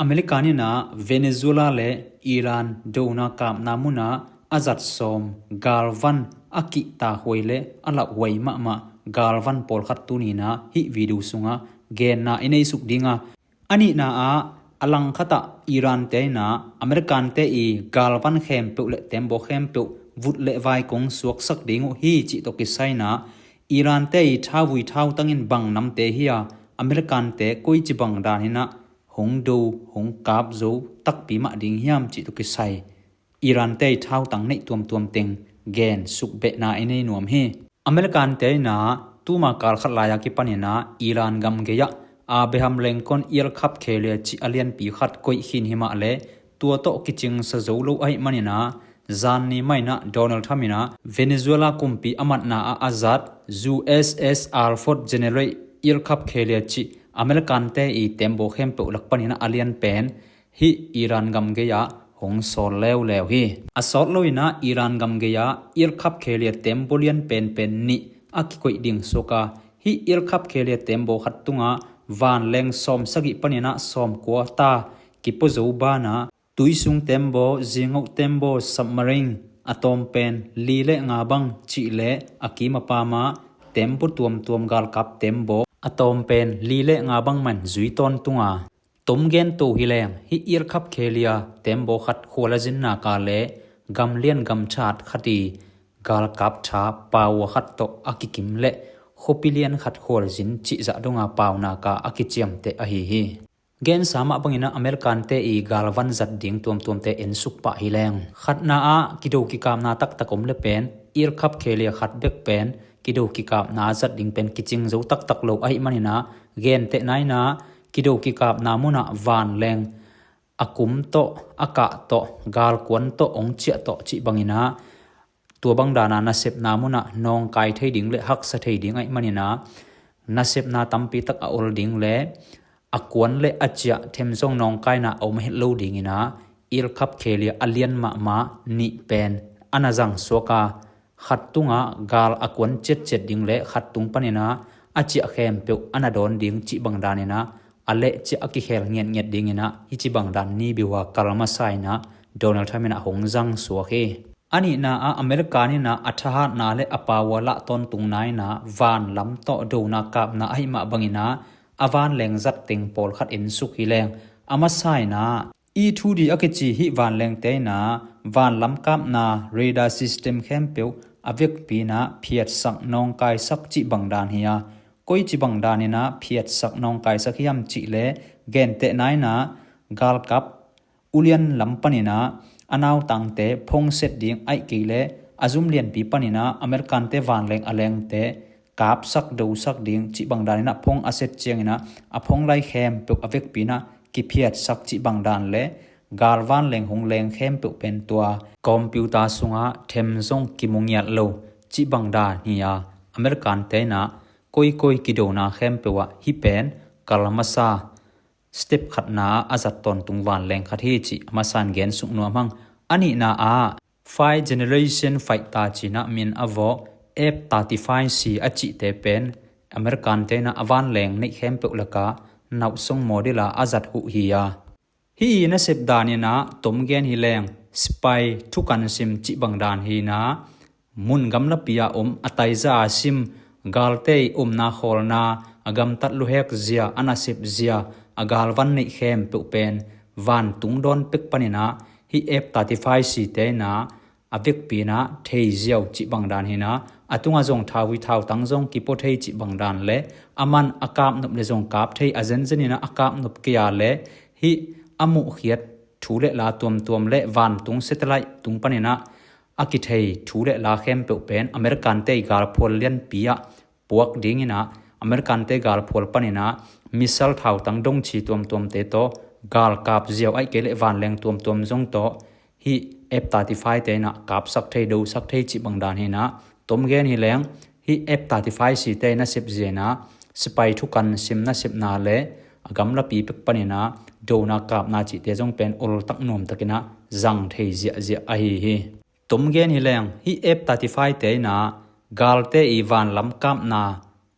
อเมริกานี่นะเวเนซุเอลาและอิหร่านดูนากามนามุนะอาจัดสอมกาลวันอากิตาหวยเลอละไวมะมะกาลวันปอลขัดตุนีนะฮิวิดูสุงะเกนนาอินไอสุกดิงะอันนี้นะอลังขตะอิหร่านเตนะอเมริกันเตอีกาลวันเข้มเปเลเต็มโบเข้มเปวุดเลไวกงสวกสักดิงฮีจิตกิไซนะอิหร่านเตอีท้าวิท้าวตั้งอินบังนำเตฮียอเมริกันเตกุยจิบังดานหินะหงดูหงกาบโจตักปีมะดิงยามจิตุกิไซอิหร่านเตท้าวตั้งในตวมเต็งเกนสุกเบนาไอในนวมเฮอเมริกันเตนะตูมากาลขัดลายกิปันนะอิหร่านกำเกียอาเบฮัมเลงคอนเอลคับเคเลียจิอเลียนปีขัดกุยหินหิมะเลตัวโตกิจิงสะโจโลไอมันนะจานนี้ไม่นะโดนัลด์ทรัมป์นะเวเนซุเอลาคุมปีอามัดนาอาซัด USSR Fort General เอลคับเคเลียจิอเมริกันเตอีเต็มโบเข้มเปลักปันนะอเลียนเป็นฮิอิหร่านกำเกียหงสอลแล้วฮิอาสอดลอยนะอิหร่านกำเกียเอลคับเคเลียเต็มโบเลียนเป็นนี่อากิกุยดิงโซกาฮิเอลคับเคเลียเต็มโบขัดตุงะวานแรงสอมสกิปันนะสอมกัวตากิปโจบานะตุยซุงเต็มโบจิงอกเต็มโบซับมาริงอะตอมเป็นลีเลงาบังจิเลอากิมาปามาเต็มปุตวมกาลกับเต็มโบอะตอมเป็นลีเลงาบังมันจุยตอนตุงาตุมเกนตูฮิเลงฮิเอลคับเคเลียเต็มโบขัดโคลาจินนากาเลกำเลียนกำชาดขัดีกาลกับชาปาวขัดโตอากิกิมเลโคปิเลียนขัดโคลาจินจิจะดงาปาวนากาอากิเจียมเตอหิฮิเกนสามะบังอินะอเมริกันเตอีกาลวันจัดดิงตวมเตเอ็นสุกปะฮิแรงขัดนากิดูกิกามนาตักตะกมเลเป็นเอลคับเคเลียขัดเบกเป็นกิดูกิกามนาจัดดิงเป็นกิจิงจูตักโลไอมันนะเกนเตไนนะกิดูกิกามนามุนะวานแรงอากุมโตอากะโตกาลกวนโตองเจียโตจิบังอินะตัวบังดานานาเซบนามุนะนองกายเทดิงเลหักสะเทดิงไอมันนะนาเซบนาตัมปีตักออลดิงเลอากวนเลอาเจียเทมซงนองกายนาเอามาเฮโลดิงินะเอลคับเคเลียอเลียนมานิเป็นอนาจังสวกาขัดตุงกาลอากวนเจ็ดดิงเลขัดตุงปนินะอาเจียเข้มเปียวอนาดอนดิงจิบังดานินะอเลเจอกิเฮลเงียดดิงินะฮิจิบังดานนี่บิวากาลมาไซนะโดนัลด์ทรัมป์นะหงจังสวกเฮอันนี้นะอเมริกานี่นะอัฐานาเลอปาวละตอนตุงนายนะวานลำโตดูนากาบนะไอมาบังินะอาวานแรงจัดติงปอลขัดอินสุขีแรงอามาไซนะอีทูดีอกิจิฮิวานแรงเตนะวานลำกาบนะเรดาร์ซิสเต็มเข้มเปียวอเวกปีนะเพียดสักนองกายสักจิบังดานเฮียก้อยจิบังดานนี่นะเพียดสักนองกายสักยามจิเลเกนเตนายนะกาลกับอุเลียนลำปนินะอนาวตังเตพงเซตดิงไอกีเลอาซุมเลียนปีปนินะอเมริกันเตวานแรงอแรงเตกาบสักดูสักดิงจิบังดานนะพงอาเซตเจียงนะอพงไลเข้มเปอเวกปีนะกิเพียดสักจิบังดานเลกาลวานแรงหงแรงเข้มเปอเป็นตัวคอมพิวเตอร์สุงะเทมซงกิมุงยัดโลจิบังดานียอเมริกันเตนะคุยกิโดนาเข้มเปวะฮิเป็นกาลมาซาสเต็ปขัดนาอาจัดตอนตุงวานแรงขัดเฮจิมาสันเกนสุกนัวมังอันนี้นะ5 generation ไฟตาจินะมินอวF-35C อจิเตเป็นอเมริกันเตนะอวานแรงในเข้มเปลกานับส่งโมเดลอาจัดหุฮียาฮีนะเสพดานีนะตมเกนฮีแรงสไปทุกันซิมจิบังดานฮีนะมุนกำลับปียาอตัยซาซิมกาลเตยนาโคลนาอกำตัดลุเฮกเซียอนาเซบเซียอกาลวันในเข้มเปเป็นวันตุงดอนเป็กปนินะฮี F-35C เตนะอเวกปีนะเทยเจียวจิบังดานฮีนะอตุงอาจงทาวิทาวตังจงกิโปเทยจิบังดานเลอามันอากาบนบเลจงกาบเทยอาเจนเจนีนะอากาบนบเกียเลฮีอามุเขียดทูเลลาตวมเลวันตุงเซตไลตุงปนินะอากิเทยทูเลลาเข้มเปเป็นอเมริกันเตยกาลพลเลียนปียปวกดิงินะอเมริกันเตยกาลพลปนินะมิสซัลทาวตังดงชีตวมเตโตกาลกาบเจียวไอเกเลวันแรงตวมจงโตฮีF-35 เตนะกับสักเทดูสักเทจิบังดานเฮนะตมเกนฮีแรงฮี F-35C เตนะเซบเจนะสไปทุกันซิมนะเซบนาเลกำลับปีเป็กปนินะโดนากับนาจิเตจงเป็นอลตักนมตะกินะจังเทเจียไอฮีตมเกนฮีแรงฮี F-35 เตนะกาลเตอีวานลำกับนา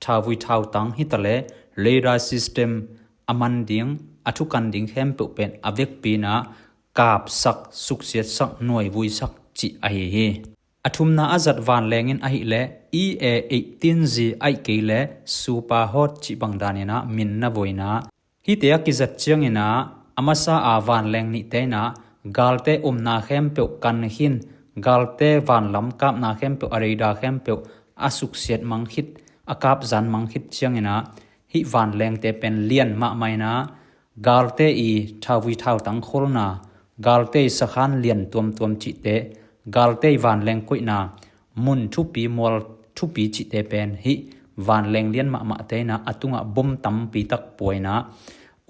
ทาวิทาวตังฮิตะเลเรดาร์ซิสเต็มอามันดิง อทุกันดิงเข้มเปเป็นอเวกปีนะกาบสักสุกเสียสักหน่วยวุยสักจิไอเฮอทุมนาอาจัดวานแรงอินไอเลEA18G ไอเกเลซูปาฮอตจิบังดานีนะมินนะบอยนะฮิเตียกิจัดเจียงอินะอามาซาอาวานแรงนิเตนะกาลเตนาเข้มเปกันหินกาลเตวานลำกับนาเข้มเปอริดาเข้มเปอาสุกเสียดมังคิดอากาบจันมังคิดเจียงอินะฮิวานแรงเตเป็นเลียนมาไม่นะกาลเตอีทาวิทาวตังโคลนากาลเตสขันเลียนตัวจิเตกาลเตวานแรงกุยนามุนทุปีมอลทุปีจิเตเป็นฮิวานแรงเลียนมาเตนะอตุงะบุมตัมปีตักป่วยนะ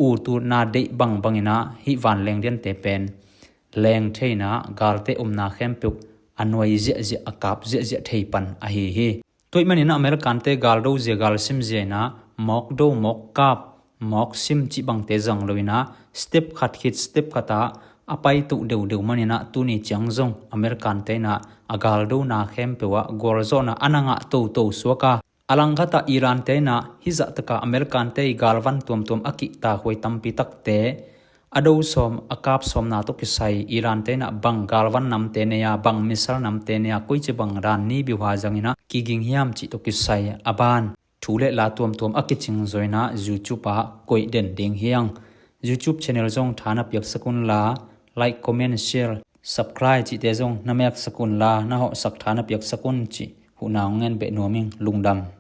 อูตูนาเดบังบังนะฮิวานแรงเลียนเตเป็นแรงเทนะกาลเตนาเข้มเปอันวยเจอากาบเจเทปันอะเฮเฮตัวมันนะอเมริกันเตกาลโดเจกาลซิมเจนะมอกโดมอกกาบมอกซิมจิบังเตจังเลยนะสเต็ปขัดคิดสเต็ปขัดอไปตุเดือมันนะตุนี่จังจงอเมริกันเตนะอากาลโดนาเข้มเปวะกอลโซนะอันงะโตสวกาอลังกตาอิรันเตนะฮิจัตกะอเมริกันเตกาลวันตัวอกิตาหวยตัมปิตักเตอดูสมอากาบสมนาตุกิไซอิรันเตนะบังกาลวันนำเตเนียบังมิสลนำเตเนียกุยจิบังรานนี้บิวาจังนะกิกิงฮิยามจิตุกิไซอบานทูเลลาตัวอกิจิงจอยนะยูทูปะกุยเด่นดิงเฮียง YouTube channel จงฐานเปียกสกุลลา like comment share subscribe จิเตจงนำเอกสกุลลานะฮะสักฐานเปียกสกุลจิหูนาวเงินเบนัวมิงลุงดำ